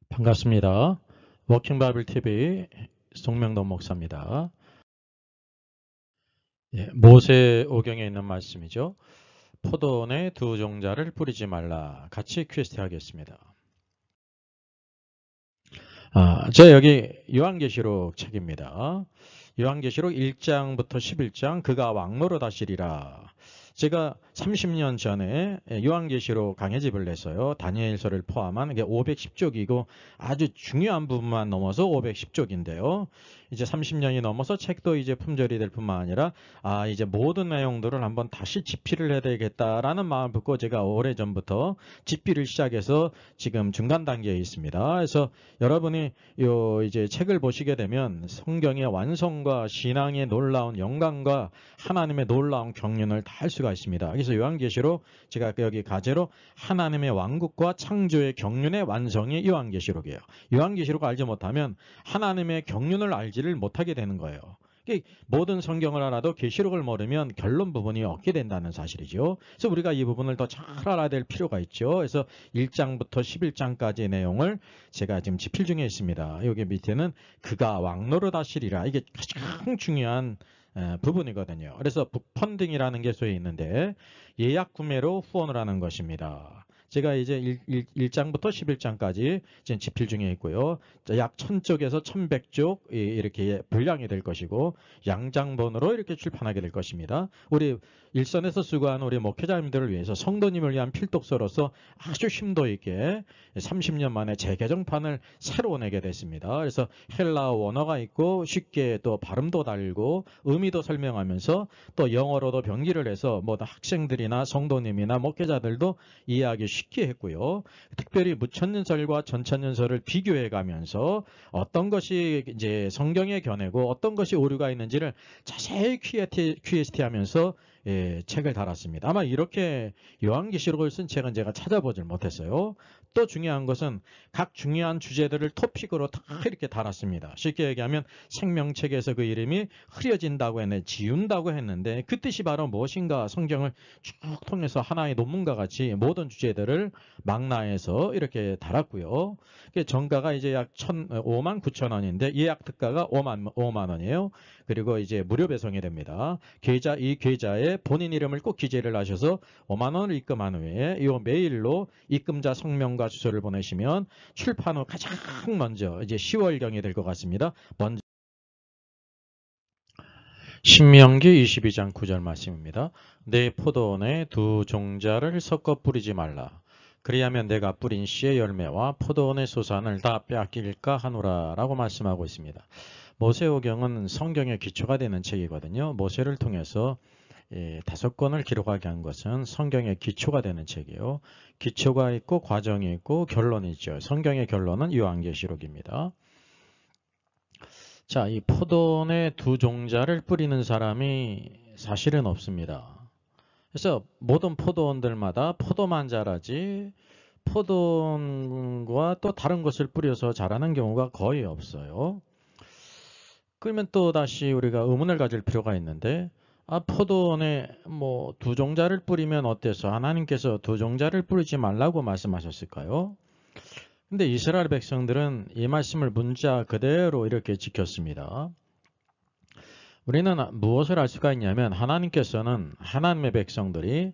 반갑습니다. 워킹 바이블 TV 송명돈 목사입니다. 모세오경에 있는 말씀이죠. 포도원에 두 종자를 뿌리지 말라. 같이 퀘스트 하겠습니다. 저 여기 요한계시록 책입니다. 요한계시록 1장부터 11장 그가 왕노릇 하시리라. 제가 30년 전에 요한계시록 강해집을 냈어요. 다니엘서를 포함한 이게 510쪽이고 아주 중요한 부분만 넘어서 510쪽인데요. 이제 30년이 넘어서 책도 이제 품절이 될 뿐만 아니라 이제 모든 내용들을 한번 다시 집필을 해야 되겠다라는 마음을 품고 제가 오래전부터 집필을 시작해서 지금 중간 단계에 있습니다. 그래서 여러분이 이제 책을 보시게 되면 성경의 완성과 신앙의 놀라운 영광과 하나님의 놀라운 경륜을 다 할 수가 있습니다. 그래서 요한계시록 제가 여기 가제로 하나님의 왕국과 창조의 경륜의 완성이 요한계시록이에요. 요한계시록을 알지 못하면 하나님의 경륜을 알지를 못하게 되는 거예요. 모든 성경을 알아도 계시록을 모르면 결론 부분이 없게 된다는 사실이죠. 그래서 우리가 이 부분을 더 잘 알아야 될 필요가 있죠. 그래서 1장부터 11장까지의 내용을 제가 지금 집필 중에 있습니다. 여기 밑에는 그가 왕노릇 하시리라. 이게 가장 중요한 부분이거든요. 그래서 북펀딩이라는 게 소위 있는데 예약 구매로 후원을 하는 것입니다. 제가 이제 1장부터 11장까지 지금 집필 중에 있고요. 약 1000쪽에서 1100쪽 이렇게 분량이 될 것이고 양장본으로 이렇게 출판하게 될 것입니다. 우리 일선에서 수고하는 우리 목회자님들을 위해서 성도님을 위한 필독서로서 아주 심도 있게 30년 만에 재개정판을 새로 내게 됐습니다. 그래서 헬라어 원어가 있고 쉽게 또 발음도 달고 의미도 설명하면서 또 영어로도 변기를 해서 뭐 학생들이나 성도님이나 목회자들도 이해하기 쉽게 했고요. 특별히 무천년설과 전천년설을 비교해 가면서 어떤 것이 이제 성경의 견해고 어떤 것이 오류가 있는지를 자세히 QST 하면서 책을 달았습니다. 아마 이렇게 요한계시록을 쓴 책은 제가 찾아보질 못했어요. 또 중요한 것은 각 중요한 주제들을 토픽으로 다 이렇게 달았습니다. 쉽게 얘기하면 생명책에서 그 이름이 흐려진다고 했는데 지운다고 했는데 그 뜻이 바로 무엇인가 성경을 쭉 통해서 하나의 논문과 같이 모든 주제들을 망라해서 이렇게 달았고요. 정가가 이제 약 59,000원인데 예약 특가가 5만 원이에요. 그리고 이제 무료 배송이 됩니다. 이 계좌에 본인 이름을 꼭 기재를 하셔서 5만 원을 입금한 후에 이 메일로 입금자 성명과 주소를 보내시면 출판 후 가장 먼저 이제 10월경이 될 것 같습니다. 먼저 신명기 22장 9절 말씀입니다. 내 포도원에 두 종자를 섞어 뿌리지 말라. 그리하면 내가 뿌린 씨의 열매와 포도원의 소산을 다 빼앗길까 하노라 라고 말씀하고 있습니다. 모세오경은 성경의 기초가 되는 책이거든요. 모세를 통해서 5권을 기록하게 한 것은 성경의 기초가 되는 책이에요. 기초가 있고 과정이 있고 결론이 있죠. 성경의 결론은 요한계시록입니다. 자, 이 포도원에 두 종자를 뿌리는 사람이 사실은 없습니다. 그래서 모든 포도원들마다 포도만 자라지 포도원과 또 다른 것을 뿌려서 자라는 경우가 거의 없어요. 그러면 또 다시 우리가 의문을 가질 필요가 있는데 포도원에 뭐 두 종자를 뿌리면 어때서 하나님께서 두 종자를 뿌리지 말라고 말씀하셨을까요? 근데 이스라엘 백성들은 이 말씀을 문자 그대로 이렇게 지켰습니다. 우리는 무엇을 알 수가 있냐면 하나님께서는 하나님의 백성들이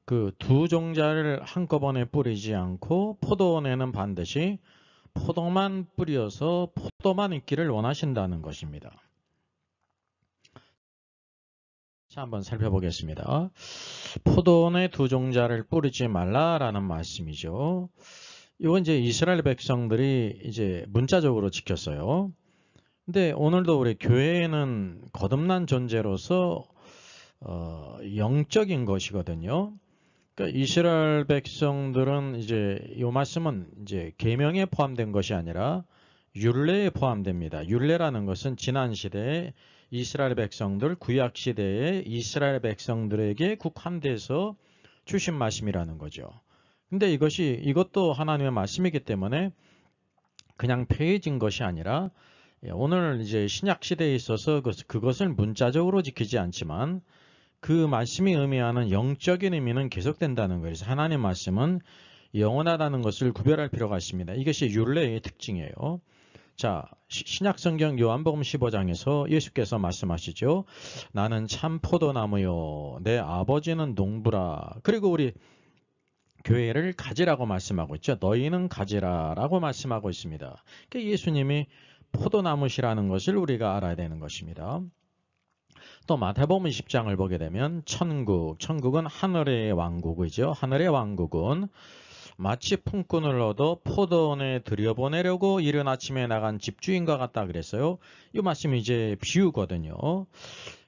그 두 종자를 한꺼번에 뿌리지 않고 포도원에는 반드시 포도만 뿌려서 포도만 있기를 원하신다는 것입니다. 자, 한번 살펴보겠습니다. 포도원에 두 종자를 뿌리지 말라라는 말씀이죠. 이건 이제 이스라엘 백성들이 이제 문자적으로 지켰어요. 근데 오늘도 우리 교회는 거듭난 존재로서 영적인 것이거든요. 그러니까 이스라엘 백성들은 이제 이 말씀은 이제 계명에 포함된 것이 아니라 율례에 포함됩니다. 율례라는 것은 지난 시대에 이스라엘 백성들, 구약 시대에 이스라엘 백성들에게 국한돼서 주신 말씀이라는 거죠. 근데 이것도 하나님의 말씀이기 때문에 그냥 폐해진 것이 아니라 오늘 이제 신약 시대에 있어서 그것을 문자적으로 지키지 않지만 그 말씀이 의미하는 영적인 의미는 계속된다는 거예요. 그래서 하나님의 말씀은 영원하다는 것을 구별할 필요가 있습니다. 이것이 율례의 특징이에요. 자, 신약성경 요한복음 15장에서 예수께서 말씀하시죠. 나는 참 포도나무요, 내 아버지는 농부라. 그리고 우리 교회를 가지라고 말씀하고 있죠. 너희는 가지라라고 말씀하고 있습니다. 그러니까 예수님이 포도나무시라는 것을 우리가 알아야 되는 것입니다. 또 마태복음 20장을 보게 되면 천국은 하늘의 왕국이죠. 하늘의 왕국은 마치 품꾼을 얻어 포도원에 들여보내려고 이른 아침에 나간 집주인과 같다 그랬어요. 이 말씀이 이제 비유거든요.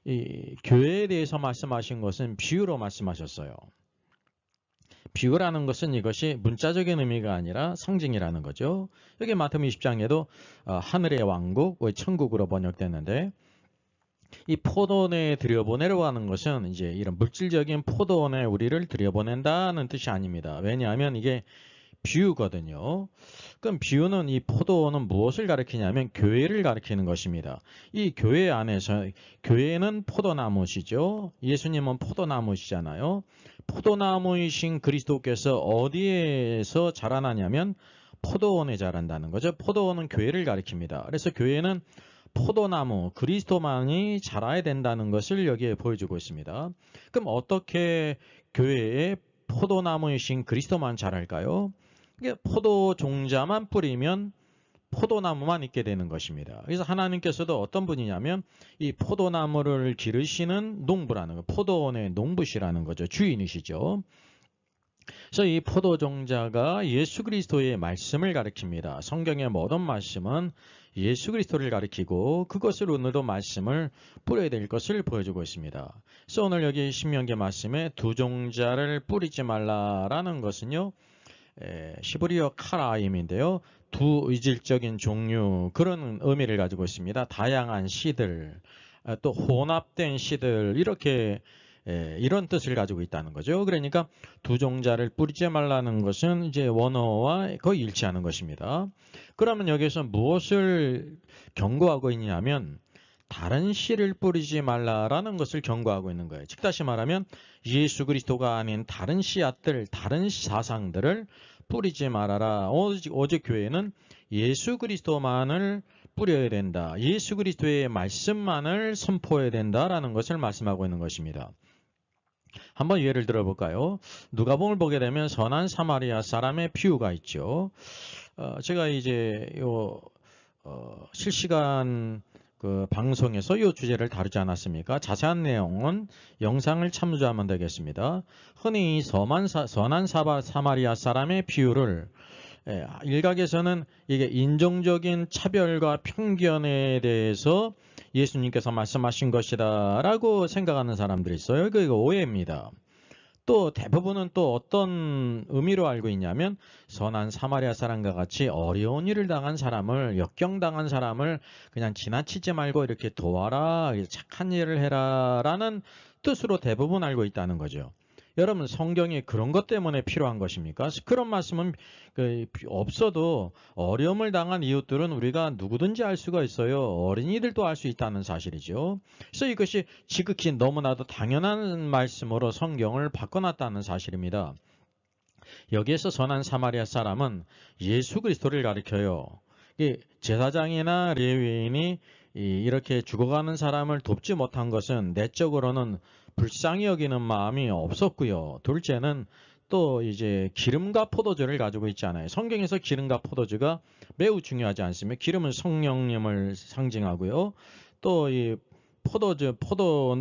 이 교회에 대해서 말씀하신 것은 비유로 말씀하셨어요. 비유라는 것은 이것이 문자적인 의미가 아니라 상징이라는 거죠. 여기 마태복음 20장에도 하늘의 왕국, 천국으로 번역됐는데 이 포도원에 들여보내려고 하는 것은 이제 이런 물질적인 포도원에 우리를 들여보낸다는 뜻이 아닙니다. 왜냐하면 이게 비유거든요. 그럼 비유는 이 포도원은 무엇을 가리키냐면 교회를 가리키는 것입니다. 이 교회 안에서 교회는 포도나무시죠. 예수님은 포도나무시잖아요. 포도나무이신 그리스도께서 어디에서 자라나냐면 포도원에 자란다는 거죠. 포도원은 교회를 가리킵니다. 그래서 교회는 포도나무, 그리스도만이 자라야 된다는 것을 여기에 보여주고 있습니다. 그럼 어떻게 교회에 포도나무이신 그리스도만 자랄까요? 이게 포도 종자만 뿌리면 포도나무만 있게 되는 것입니다. 그래서 하나님께서도 어떤 분이냐면 이 포도나무를 기르시는 농부라는 거, 포도원의 농부시라는 거죠. 주인이시죠. 그래서 이 포도 종자가 예수 그리스도의 말씀을 가리킵니다. 성경의 모든 말씀은 예수 그리스도를 가리키고 그것을 오늘도 말씀을 뿌려야 될 것을 보여주고 있습니다. 그래서 오늘 여기 신명기 말씀에 두 종자를 뿌리지 말라라는 것은요. 시브리어 카라임인데요. 두 의질적인 종류 그런 의미를 가지고 있습니다. 다양한 씨들, 또 혼합된 씨들 이렇게 이런 뜻을 가지고 있다는 거죠. 그러니까 두 종자를 뿌리지 말라는 것은 이제 원어와 거의 일치하는 것입니다. 그러면 여기서 무엇을 경고하고 있냐면 다른 씨를 뿌리지 말라라는 것을 경고하고 있는 거예요. 즉 다시 말하면 예수 그리스도가 아닌 다른 씨앗들, 다른 사상들을 뿌리지 말아라. 오직 교회는 예수 그리스도만을 뿌려야 된다. 예수 그리스도의 말씀만을 선포해야 된다라는 것을 말씀하고 있는 것입니다. 한번 예를 들어볼까요? 누가복음을 보게 되면 선한 사마리아 사람의 비유가 있죠. 제가 이제 실시간 그 방송에서 이 주제를 다루지 않았습니까? 자세한 내용은 영상을 참조하면 되겠습니다. 흔히 선한 사마리아 사람의 비유를 일각에서는 이게 인종적인 차별과 편견에 대해서 예수님께서 말씀하신 것이다 라고 생각하는 사람들이 있어요. 이거 오해입니다. 또 대부분은 또 어떤 의미로 알고 있냐면 선한 사마리아 사람과 같이 어려운 일을 당한 사람을, 역경당한 사람을 그냥 지나치지 말고 이렇게 도와라, 착한 일을 해라 라는 뜻으로 대부분 알고 있다는 거죠. 여러분 성경이 그런 것 때문에 필요한 것입니까? 그런 말씀은 없어도 어려움을 당한 이웃들은 우리가 누구든지 알 수가 있어요. 어린이들도 알 수 있다는 사실이죠. 그래서 이것이 지극히 너무나도 당연한 말씀으로 성경을 바꿔놨다는 사실입니다. 여기에서 선한 사마리아 사람은 예수 그리스도를 가리켜요. 제사장이나 레위인이 이렇게 죽어가는 사람을 돕지 못한 것은 내적으로는 불쌍히 여기는 마음이 없었고요. 둘째는 또 이제 기름과 포도주를 가지고 있잖아요. 성경에서 기름과 포도주가 매우 중요하지 않습니까? 기름은 성령님을 상징하고요. 또 이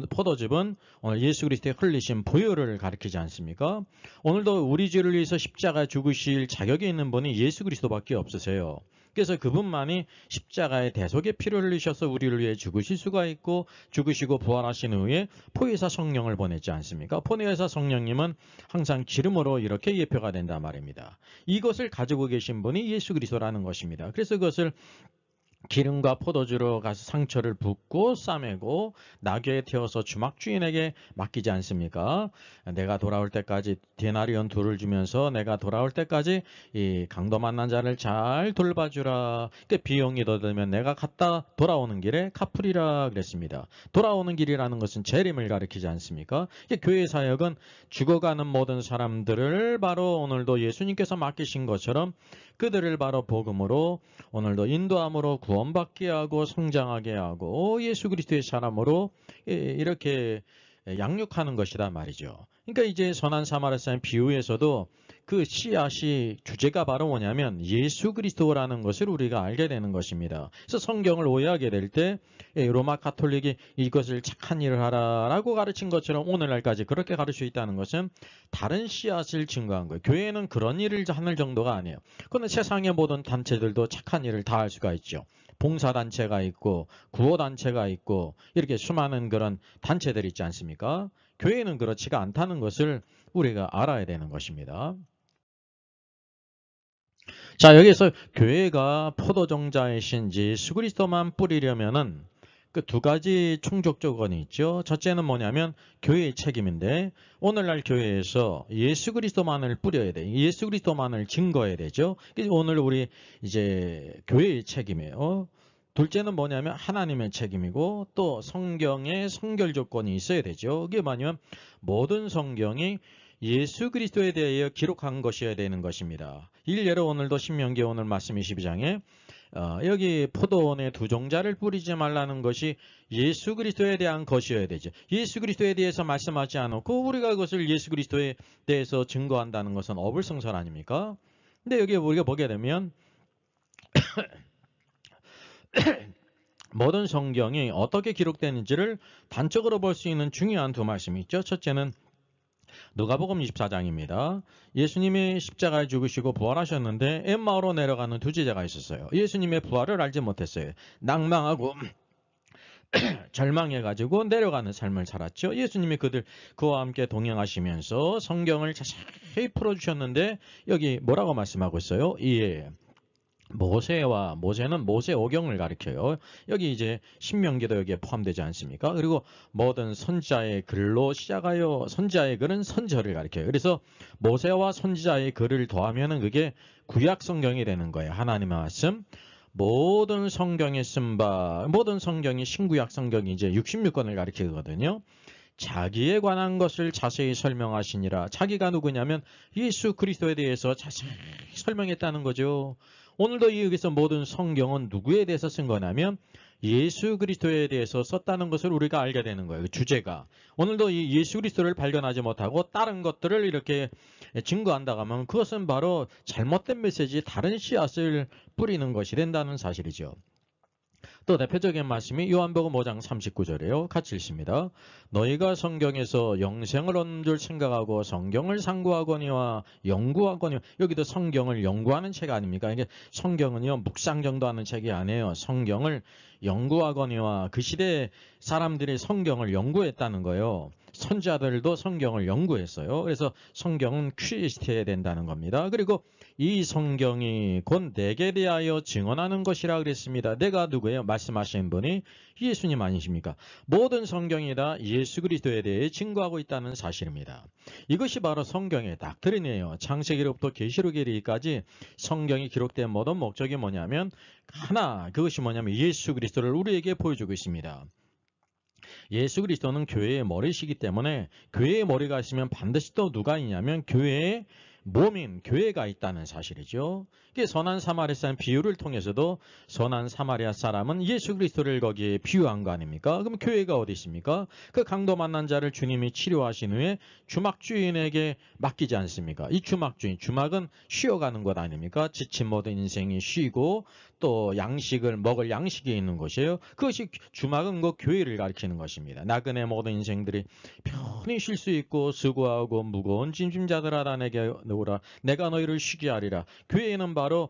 포도즙은 오늘 예수 그리스도의 흘리신 보혈을 가리키지 않습니까? 오늘도 우리 죄를 위해서 십자가에 죽으실 자격이 있는 분이 예수 그리스도밖에 없으세요. 그래서 그분만이 십자가의 대속의 피를 흘리셔서 우리를 위해 죽으실 수가 있고 죽으시고 부활하신 후에 포회사 성령을 보냈지 않습니까? 포회사 성령님은 항상 기름으로 이렇게 예표가 된단 말입니다. 이것을 가지고 계신 분이 예수 그리스도라는 것입니다. 그래서 그것을 기름과 포도주로 가서 상처를 붓고 싸매고 나귀에 태워서 주막 주인에게 맡기지 않습니까? 내가 돌아올 때까지 데나리온 둘을 주면서 내가 돌아올 때까지 이 강도 만난 자를 잘 돌봐주라. 그 비용이 더 들면 내가 갔다 돌아오는 길에 갚으리라 그랬습니다. 돌아오는 길이라는 것은 재림을 가리키지 않습니까? 교회 사역은 죽어가는 모든 사람들을 바로 오늘도 예수님께서 맡기신 것처럼 그들을 바로 복음으로 오늘도 인도함으로 구원받게 하고 성장하게 하고 예수 그리스도의 사람으로 이렇게 양육하는 것이다 말이죠. 그러니까 이제 선한 사마리아인 비유에서도 그 씨앗이 주제가 바로 뭐냐면 예수 그리스도라는 것을 우리가 알게 되는 것입니다. 그래서 성경을 오해하게 될 때 로마 가톨릭이 이것을 착한 일을 하라라고 가르친 것처럼 오늘날까지 그렇게 가르칠 수 있다는 것은 다른 씨앗을 증거한 거예요. 교회는 그런 일을 하는 정도가 아니에요. 그런데 세상의 모든 단체들도 착한 일을 다 할 수가 있죠. 봉사단체가 있고 구호단체가 있고 이렇게 수많은 그런 단체들이 있지 않습니까? 교회는 그렇지가 않다는 것을 우리가 알아야 되는 것입니다. 자, 여기서 교회가 포도종자이신 예수 그리스도만 뿌리려면은 그 두 가지 충족 조건이 있죠. 첫째는 뭐냐면 교회의 책임인데 오늘날 교회에서 예수 그리스도만을 뿌려야 돼. 예수 그리스도만을 증거해야 되죠. 오늘 우리 이제 교회의 책임이에요. 둘째는 뭐냐면 하나님의 책임이고 또 성경의 성결 조건이 있어야 되죠. 이게 뭐냐면 모든 성경이 예수 그리스도에 대하여 기록한 것이어야 되는 것입니다. 일례로 오늘도 신명기 오늘 말씀 22장에 여기 포도원에 두 종자를 뿌리지 말라는 것이 예수 그리스도에 대한 것이어야 되죠. 예수 그리스도에 대해서 말씀하지 않고 우리가 그것을 예수 그리스도에 대해서 증거한다는 것은 어불성설 아닙니까? 근데 여기 우리가 보게 되면 모든 성경이 어떻게 기록되는지를 단적으로 볼 수 있는 중요한 두 말씀이 있죠. 첫째는 누가복음 24장입니다. 예수님이 십자가에 죽으시고 부활하셨는데 엠마오로 내려가는 두 제자가 있었어요. 예수님의 부활을 알지 못했어요. 낭망하고 절망해가지고 내려가는 삶을 살았죠. 예수님이 그와 함께 동행하시면서 성경을 자세히 풀어주셨는데 여기 뭐라고 말씀하고 있어요? 예. 모세는 모세 오경을 가리켜요. 여기 이제 신명기도 여기에 포함되지 않습니까? 그리고 모든 선지자의 글로 시작하여 선지자의 글은 선지자를 가리켜요. 그래서 모세와 선지자의 글을 더하면은 그게 구약 성경이 되는 거예요. 하나님의 말씀. 모든 성경에 쓴 바, 모든 성경이 신구약 성경이 이제 66권을 가리키거든요. 자기에 관한 것을 자세히 설명하시니라. 자기가 누구냐면 예수 그리스도에 대해서 자세히 설명했다는 거죠. 오늘도 여기서 모든 성경은 누구에 대해서 쓴 거냐면 예수 그리스도에 대해서 썼다는 것을 우리가 알게 되는 거예요. 주제가. 오늘도 이 예수 그리스도를 발견하지 못하고 다른 것들을 이렇게 증거한다고 하면 그것은 바로 잘못된 메시지, 다른 씨앗을 뿌리는 것이 된다는 사실이죠. 또 대표적인 말씀이 요한복음 5장 39절이에요. 같이 읽습니다. 너희가 성경에서 영생을 얻는 줄 생각하고 성경을 상고하거니와 연구하거니와 여기도 성경을 연구하는 책 아닙니까? 이게 성경은요 묵상 정도하는 책이 아니에요. 성경을 연구하거니와 그 시대 사람들이 성경을 연구했다는 거예요. 선지자들도 성경을 연구했어요. 그래서 성경은 퀴리스트해야 된다는 겁니다. 그리고 이 성경이 곧 내게 대하여 증언하는 것이라 그랬습니다. 내가 누구예요? 말씀하신 분이 예수님 아니십니까? 모든 성경이 다 예수 그리스도에 대해 증거하고 있다는 사실입니다. 이것이 바로 성경의 닥트린이에요. 창세기로부터 계시록에 이르기까지 성경이 기록된 모든 목적이 뭐냐면 하나, 그것이 뭐냐면 예수 그리스도를 우리에게 보여주고 있습니다. 예수 그리스도는 교회의 머리시기 때문에 교회의 머리가 있으면 반드시 또 누가 있냐면 교회의 몸인 교회가 있다는 사실이죠. 이게 선한 사마리아 비유를 통해서도 선한 사마리아 사람은 예수 그리스도를 거기에 비유한 거 아닙니까? 그럼 교회가 어디 있습니까? 그 강도 만난 자를 주님이 치료하신 후에 주막 주인에게 맡기지 않습니까? 이 주막 주인, 주막은 쉬어가는 것 아닙니까? 지친 모든 인생이 쉬고 또 양식을 먹을 양식이 있는 것이에요. 그것이 주막은 그 교회를 가리키는 것입니다. 나그네 모든 인생들이 편히 쉴 수 있고 수고하고 무거운 짐자들아 내게 오라. 내가 너희를 쉬게 하리라. 교회에는 바로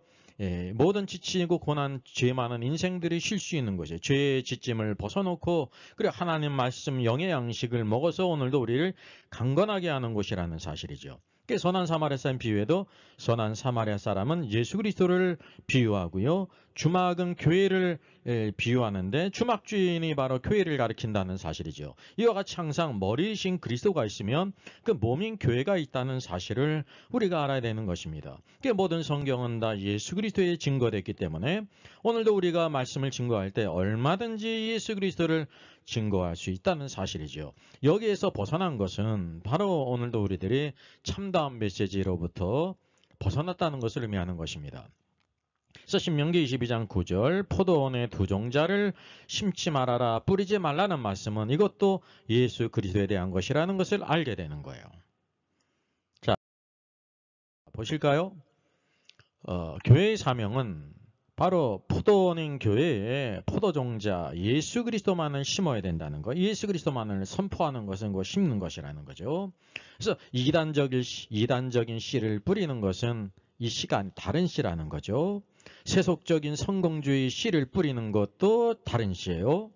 모든 지치고 고난 죄 많은 인생들이 쉴 수 있는 것이에요. 죄의 지짐을 벗어놓고 그리고 하나님 말씀 영의 양식을 먹어서 오늘도 우리를 강건하게 하는 곳이라는 사실이죠. 선한 사마리아 사람 비유에도 선한 사마리아 사람은 예수 그리스도를 비유하고요. 주막은 교회를 비유하는데 주막 주인이 바로 교회를 가리킨다는 사실이죠. 이와 같이 항상 머리이신 그리스도가 있으면 그 몸인 교회가 있다는 사실을 우리가 알아야 되는 것입니다. 모든 성경은 다 예수 그리스도에 증거됐기 때문에 오늘도 우리가 말씀을 증거할 때 얼마든지 예수 그리스도를 증거할 수 있다는 사실이죠. 여기에서 벗어난 것은 바로 오늘도 우리들이 참다운 메시지로부터 벗어났다는 것을 의미하는 것입니다. 그래서 신명기 22장 9절 포도원에 두 종자를 심지 말아라 뿌리지 말라는 말씀은 이것도 예수 그리스도에 대한 것이라는 것을 알게 되는 거예요. 자, 보실까요? 교회의 사명은 바로 포도원인 교회에 포도종자 예수 그리스도만을 심어야 된다는 것, 예수 그리스도만을 선포하는 것은 그 심는 것이라는 거죠. 그래서 이단적인 씨를 뿌리는 것은 이 씨가 다른 씨라는 거죠. 세속적인 성공주의 씨를 뿌리는 것도 다른 씨예요.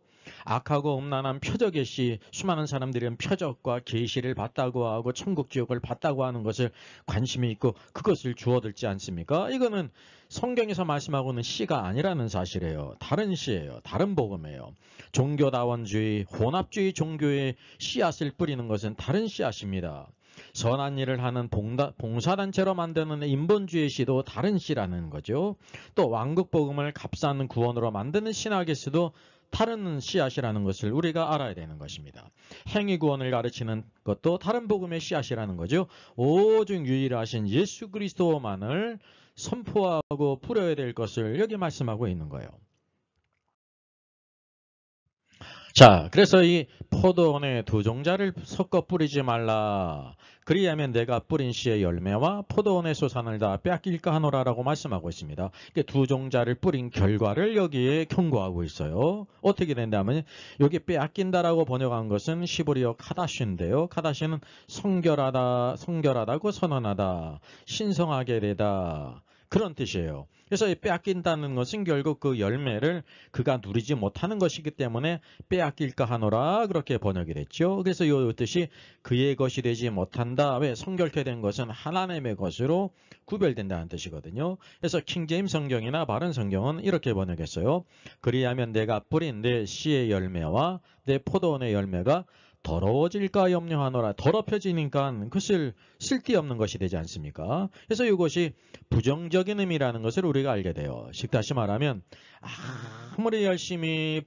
악하고 음란한 표적의 씨, 수많은 사람들은 표적과 계시를 받다고 하고 천국 지옥을 받다고 하는 것을 관심이 있고 그것을 주워들지 않습니까? 이거는 성경에서 말씀하고는 씨가 아니라는 사실이에요. 다른 씨예요. 다른 복음이에요. 종교다원주의, 혼합주의 종교의 씨앗을 뿌리는 것은 다른 씨앗입니다. 선한 일을 하는 봉사단체로 만드는 인본주의 씨도 다른 씨라는 거죠. 또 왕국복음을 값싼 구원으로 만드는 신학의 씨도 다른 씨앗이라는 것을 우리가 알아야 되는 것입니다. 행위구원을 가르치는 것도 다른 복음의 씨앗이라는 거죠. 오직 유일하신 예수 그리스도만을 선포하고 뿌려야 될 것을 여기 말씀하고 있는 거예요. 자, 그래서 이 포도원에 두 종자를 섞어 뿌리지 말라. 그리하면 내가 뿌린 씨의 열매와 포도원의 소산을 다 빼앗길까 하노라라고 말씀하고 있습니다. 두 종자를 뿌린 결과를 여기에 경고하고 있어요. 어떻게 된다면 여기 빼앗긴다라고 번역한 것은 시브리어 카다시인데요. 카다시는 성결하다고 선언하다, 신성하게 되다. 그런 뜻이에요. 그래서 빼앗긴다는 것은 결국 그 열매를 그가 누리지 못하는 것이기 때문에 빼앗길까 하노라 그렇게 번역이 됐죠. 그래서 이 뜻이 그의 것이 되지 못한다. 왜? 성결케 된 것은 하나님의 것으로 구별된다는 뜻이거든요. 그래서 킹제임스 성경이나 바른 성경은 이렇게 번역했어요. 그리하면 내가 뿌린 내 씨의 열매와 내 포도원의 열매가 더러워질까 염려하노라. 더럽혀지니까 그것을 쓸데없는 것이 되지 않습니까? 그래서 이것이 부정적인 의미라는 것을 우리가 알게 돼요. 즉 다시 말하면 아무리 열심히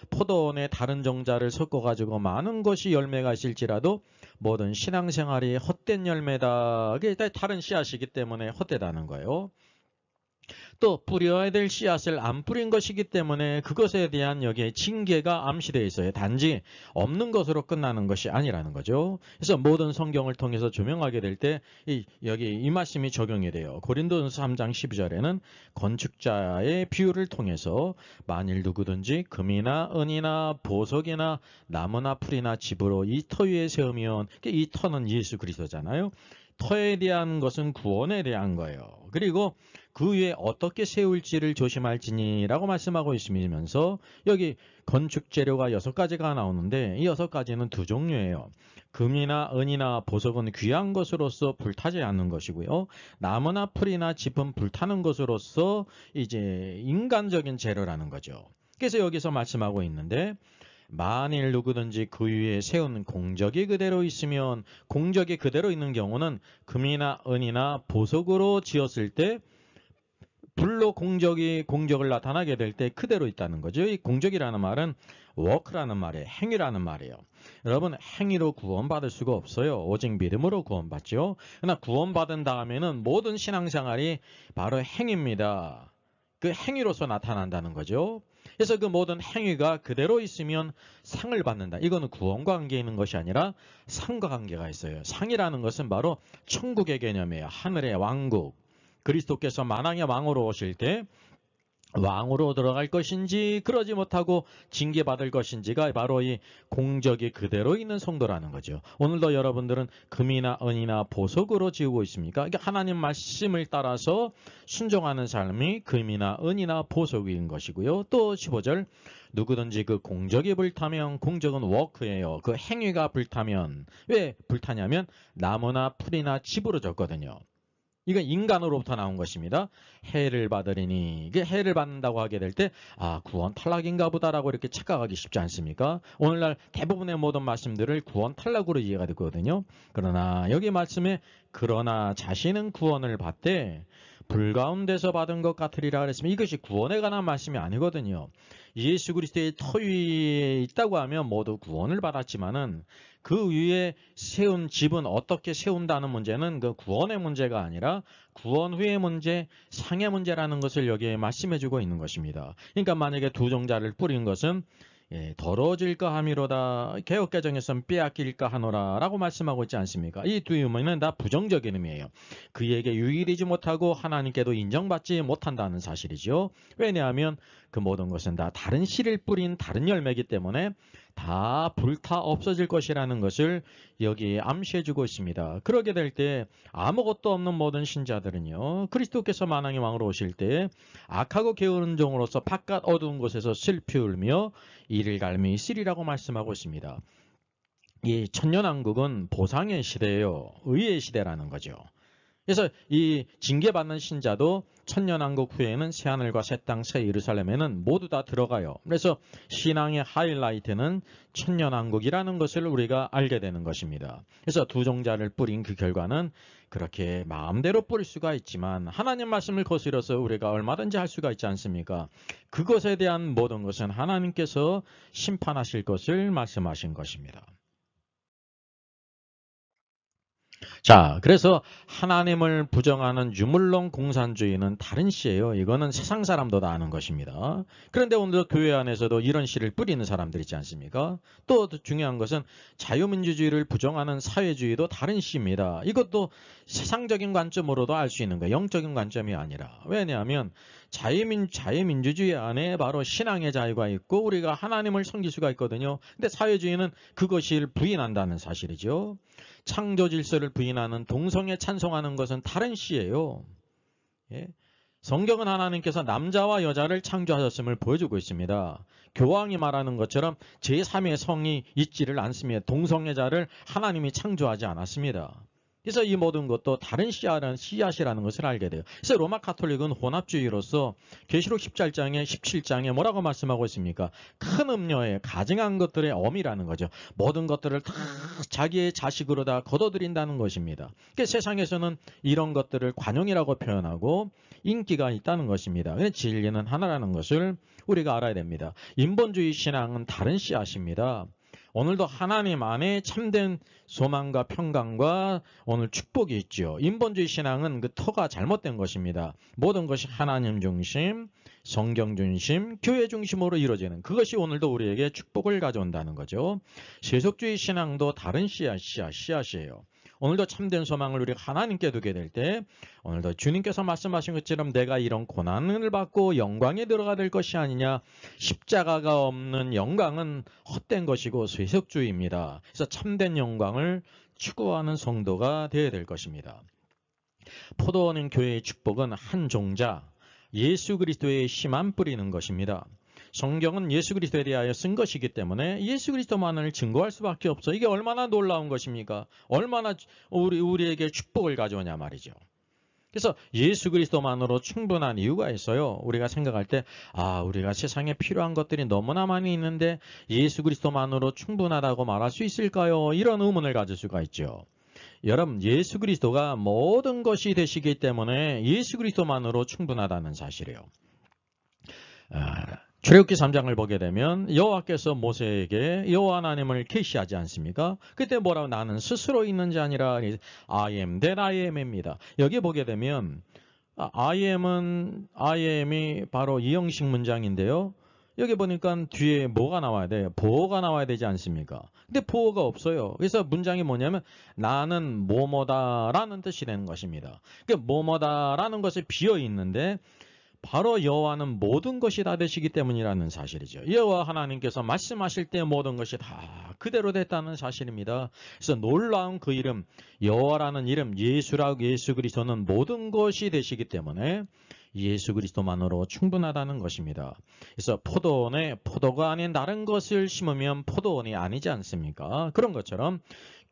포도원에 다른 종자를 섞어가지고 많은 것이 열매가 있을지라도 모든 신앙생활이 헛된 열매다. 그게 다른 씨앗이기 때문에 헛되다는 거예요. 또 뿌려야 될 씨앗을 안 뿌린 것이기 때문에 그것에 대한 여기에 징계가 암시되어 있어요. 단지 없는 것으로 끝나는 것이 아니라는 거죠. 그래서 모든 성경을 통해서 조명하게 될 때 여기 이 말씀이 적용이 돼요. 고린도전서 3장 12절에는 건축자의 비유를 통해서 만일 누구든지 금이나 은이나 보석이나 나무나 풀이나 집으로 이 터 위에 세우면 이 터는 예수 그리스도잖아요. 터에 대한 것은 구원에 대한 거예요. 그리고 그 위에 어떻게 세울지를 조심할지니라고 말씀하고 있으면서 여기 건축 재료가 6가지가 나오는데 이 6가지는 두 종류예요. 금이나 은이나 보석은 귀한 것으로서 불타지 않는 것이고요. 나무나 풀이나 짚은 불타는 것으로서 이제 인간적인 재료라는 거죠. 그래서 여기서 말씀하고 있는데 만일 누구든지 그 위에 세운 공적이 그대로 있으면 공적이 그대로 있는 경우는 금이나 은이나 보석으로 지었을 때 불로 공적을 나타나게 될 때 그대로 있다는 거죠. 이 공적이라는 말은 work라는 말이에요. 행위라는 말이에요. 여러분 행위로 구원받을 수가 없어요. 오직 믿음으로 구원받죠. 그러나 구원받은 다음에는 모든 신앙생활이 바로 행위입니다. 그 행위로서 나타난다는 거죠. 그래서 그 모든 행위가 그대로 있으면 상을 받는다. 이거는 구원과 관계 있는 것이 아니라 상과 관계가 있어요. 상이라는 것은 바로 천국의 개념이에요. 하늘의 왕국. 그리스도께서 만왕의 왕으로 오실 때 왕으로 들어갈 것인지 그러지 못하고 징계받을 것인지가 바로 이 공적이 그대로 있는 성도라는 거죠. 오늘도 여러분들은 금이나 은이나 보석으로 지우고 있습니까? 그러니까 하나님 말씀을 따라서 순종하는 삶이 금이나 은이나 보석인 것이고요. 또 15절 누구든지 그 공적이 불타면 공적은 워크예요. 그 행위가 불타면 왜 불타냐면 나무나 풀이나 집으로 졌거든요. 이건 인간으로부터 나온 것입니다. 해를 받으리니, 이게 해를 받는다고 하게 될 때, 아, 구원 탈락인가 보다라고 이렇게 착각하기 쉽지 않습니까? 오늘날 대부분의 모든 말씀들을 구원 탈락으로 이해가 되거든요. 그러나 여기 말씀에 그러나 자신은 구원을 받되 불 가운데서 받은 것 같으리라 그랬으면 이것이 구원에 관한 말씀이 아니거든요. 예수 그리스도의 터 위에 있다고 하면 모두 구원을 받았지만은 그 위에 세운 집은 어떻게 세운다는 문제는 그 구원의 문제가 아니라 구원 후의 문제, 상의 문제라는 것을 여기에 말씀해주고 있는 것입니다. 그러니까 만약에 두 종자를 뿌린 것은 더러워질까 함이로다. 개역개정에서는 빼앗길까 하노라 라고 말씀하고 있지 않습니까? 이 두 의미는 다 부정적인 의미예요. 그에게 유일이지 못하고 하나님께도 인정받지 못한다는 사실이죠. 왜냐하면 그 모든 것은 다 다른 씨를 뿌린 다른 열매이기 때문에 다 불타 없어질 것이라는 것을 여기에 암시해주고 있습니다. 그러게 될 때 아무것도 없는 모든 신자들은요, 그리스도께서 만왕의 왕으로 오실 때 악하고 게으른 종으로서 바깥 어두운 곳에서 슬피 울며 이를 갈미 있으리라고 말씀하고 있습니다. 이 천년왕국은 보상의 시대예요. 의의 시대라는 거죠. 그래서 이 징계받는 신자도 천년왕국 후에는 새하늘과 새 땅, 새 예루살렘에는 모두 다 들어가요. 그래서 신앙의 하이라이트는 천년왕국이라는 것을 우리가 알게 되는 것입니다. 그래서 두 종자를 뿌린 그 결과는 그렇게 마음대로 뿌릴 수가 있지만 하나님 말씀을 거스려서 우리가 얼마든지 할 수가 있지 않습니까? 그것에 대한 모든 것은 하나님께서 심판하실 것을 말씀하신 것입니다. 자, 그래서 하나님을 부정하는 유물론 공산주의는 다른 씨예요. 이거는 세상 사람도 다 아는 것입니다. 그런데 오늘 교회 안에서도 이런 씨를 뿌리는 사람들 있지 않습니까? 또 중요한 것은 자유민주주의를 부정하는 사회주의도 다른 씨입니다. 이것도 세상적인 관점으로도 알 수 있는 거예요. 영적인 관점이 아니라. 왜냐하면 자유민주주의 안에 바로 신앙의 자유가 있고 우리가 하나님을 섬길 수가 있거든요. 근데 사회주의는 그것을 부인한다는 사실이죠. 창조 질서를 부인하는 동성애 찬송하는 것은 다른 씨예요. 예? 성경은 하나님께서 남자와 여자를 창조하셨음을 보여주고 있습니다. 교황이 말하는 것처럼 제3의 성이 있지를 않습니다. 동성애자를 하나님이 창조하지 않았습니다. 그래서 이 모든 것도 다른 씨앗이라는 것을 알게 돼요. 그래서 로마 카톨릭은 혼합주의로서 계시록 17장에 17장에 뭐라고 말씀하고 있습니까? 큰 음녀에 가증한 것들의 엄이라는 거죠. 모든 것들을 다 자기의 자식으로 다 거둬들인다는 것입니다. 그러니까 세상에서는 이런 것들을 관용이라고 표현하고 인기가 있다는 것입니다. 근데 진리는 하나라는 것을 우리가 알아야 됩니다. 인본주의 신앙은 다른 씨앗입니다. 오늘도 하나님 안에 참된 소망과 평강과 오늘 축복이 있죠. 인본주의 신앙은 그 터가 잘못된 것입니다. 모든 것이 하나님 중심, 성경 중심, 교회 중심으로 이루어지는 그것이 오늘도 우리에게 축복을 가져온다는 거죠. 세속주의 신앙도 다른 씨앗이에요. 오늘도 참된 소망을 우리가 하나님께 두게 될 때 오늘도 주님께서 말씀하신 것처럼 내가 이런 고난을 받고 영광에 들어가야 될 것이 아니냐. 십자가가 없는 영광은 헛된 것이고 세속주의입니다. 그래서 참된 영광을 추구하는 성도가 되어야 될 것입니다. 포도원인 교회의 축복은 한 종자 예수 그리스도의 씨만 뿌리는 것입니다. 성경은 예수 그리스도에 대하여 쓴 것이기 때문에 예수 그리스도만을 증거할 수밖에 없어. 이게 얼마나 놀라운 것입니까? 얼마나 우리에게 축복을 가져오냐 말이죠. 그래서 예수 그리스도만으로 충분한 이유가 있어요. 우리가 생각할 때 우리가 세상에 필요한 것들이 너무나 많이 있는데 예수 그리스도만으로 충분하다고 말할 수 있을까요? 이런 의문을 가질 수가 있죠. 여러분, 예수 그리스도가 모든 것이 되시기 때문에 예수 그리스도만으로 충분하다는 사실이에요. 출애굽기 3장을 보게 되면 여호와께서 모세에게 여호와 하나님을 계시하지 않습니까? 그때 뭐라고 나는 스스로 있는 자 아니라 I am that I am입니다. 여기 보게 되면 I am이 바로 이형식 문장인데요. 여기 보니까 뒤에 뭐가 나와야 돼요? 보어가 나와야 되지 않습니까? 근데 보어가 없어요. 그래서 문장이 뭐냐면 나는 뭐뭐다라는 뜻이 되는 것입니다. 그러니까 뭐뭐다라는 것이 비어 있는데 바로 여호와는 모든 것이 다 되시기 때문이라는 사실이죠. 여호와 하나님께서 말씀하실 때 모든 것이 다 그대로 됐다는 사실입니다. 그래서 놀라운 그 이름, 여호와라는 이름, 예수 그리스도는 모든 것이 되시기 때문에 예수 그리스도만으로 충분하다는 것입니다. 그래서 포도원에 포도가 아닌 다른 것을 심으면 포도원이 아니지 않습니까? 그런 것처럼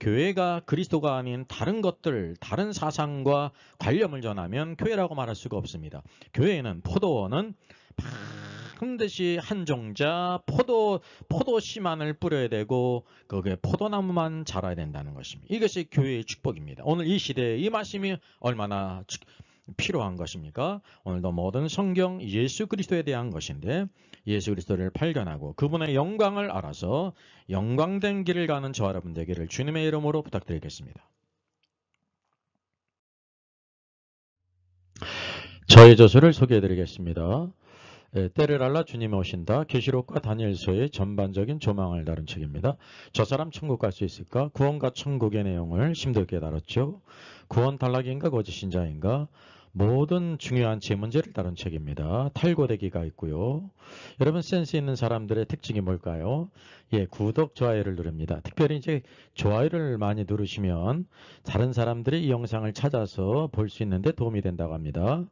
교회가 그리스도가 아닌 다른 것들, 다른 사상과 관념을 전하면 교회라고 말할 수가 없습니다. 교회에는 포도원은 반드시 한 종자 포도씨만을 뿌려야 되고 거기에 포도나무만 자라야 된다는 것입니다. 이것이 교회의 축복입니다. 오늘 이 시대에 이 말씀이 얼마나 필요한 것입니까? 오늘도 모든 성경 예수 그리스도에 대한 것인데 예수 그리스도를 발견하고 그분의 영광을 알아서 영광된 길을 가는 저와 여러분 되기를 주님의 이름으로 부탁드리겠습니다. 저의 저서를 소개해드리겠습니다. 때를 알라 주님이 오신다. 계시록과 다니엘서의 전반적인 조망을 다룬 책입니다. 저 사람 천국 갈 수 있을까? 구원과 천국의 내용을 심도 있게 다뤘죠. 구원 탈락인가 거짓신자인가? 모든 중요한 제문제를 다룬 책입니다. 탈고되기가 있고요. 여러분 센스 있는 사람들의 특징이 뭘까요? 구독, 좋아요를 누릅니다. 특별히 이제 좋아요를 많이 누르시면 다른 사람들이 이 영상을 찾아서 볼 수 있는데 도움이 된다고 합니다.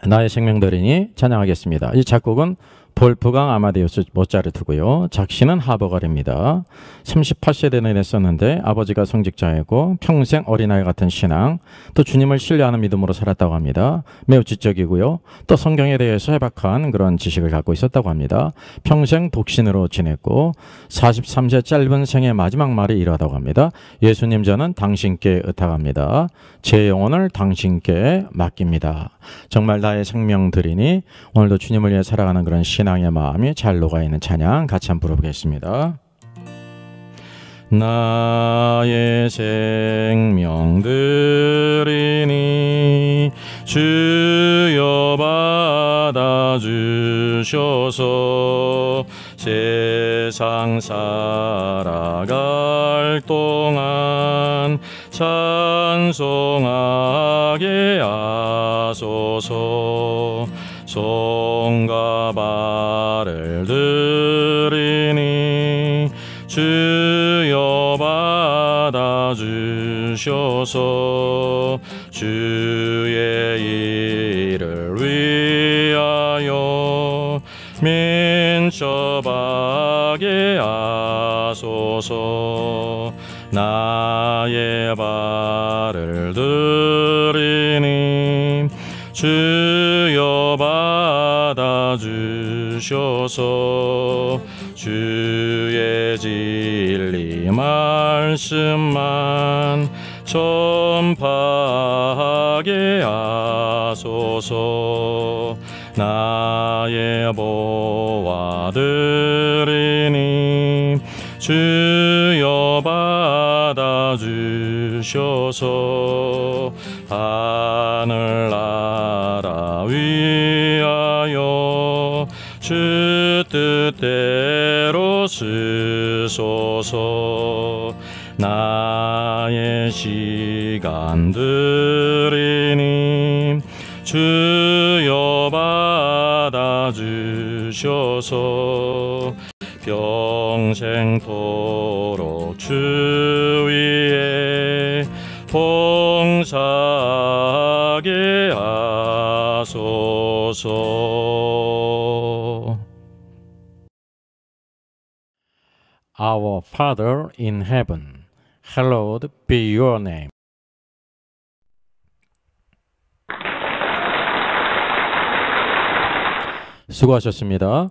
나의 생명들이니 찬양하겠습니다. 이 작곡은 볼프강 아마데우스 모차르트고요. 작시는 하버갈입니다. 38세대는 됐었는데 아버지가 성직자이고 평생 어린아이 같은 신앙, 또 주님을 신뢰하는 믿음으로 살았다고 합니다. 매우 지적이고요. 또 성경에 대해서 해박한 그런 지식을 갖고 있었다고 합니다. 평생 독신으로 지냈고 43세 짧은 생의 마지막 말이 이러하다고 합니다. 예수님, 저는 당신께 의탁합니다. 제 영혼을 당신께 맡깁니다. 정말 나의 생명 드리니 오늘도 주님을 위해 살아가는 그런 신앙의 마음이 잘 녹아있는 찬양 같이 한번 부르겠습니다. 나의 생명 드리니 주여 받아주셔서 세상 살아갈 동안 찬송하게 하소서. 손과 발을 드리니 주여 받아주셔서 주의 일을 위하여 민첩하게 하소서. 나의 발을 드리니 주여 받아주셔서 주의 진리 말씀만 전파하게 하소서. 나의 보화 드리니 주여 받아주셔서 하늘나라 위하여 주 뜻대로 쓰소서. 나의 시간 드리니 주여 받아주셔서 평생토록 주 위에 봉사하게 하소서. Our Father in heaven, hallowed be your name. 수고하셨습니다.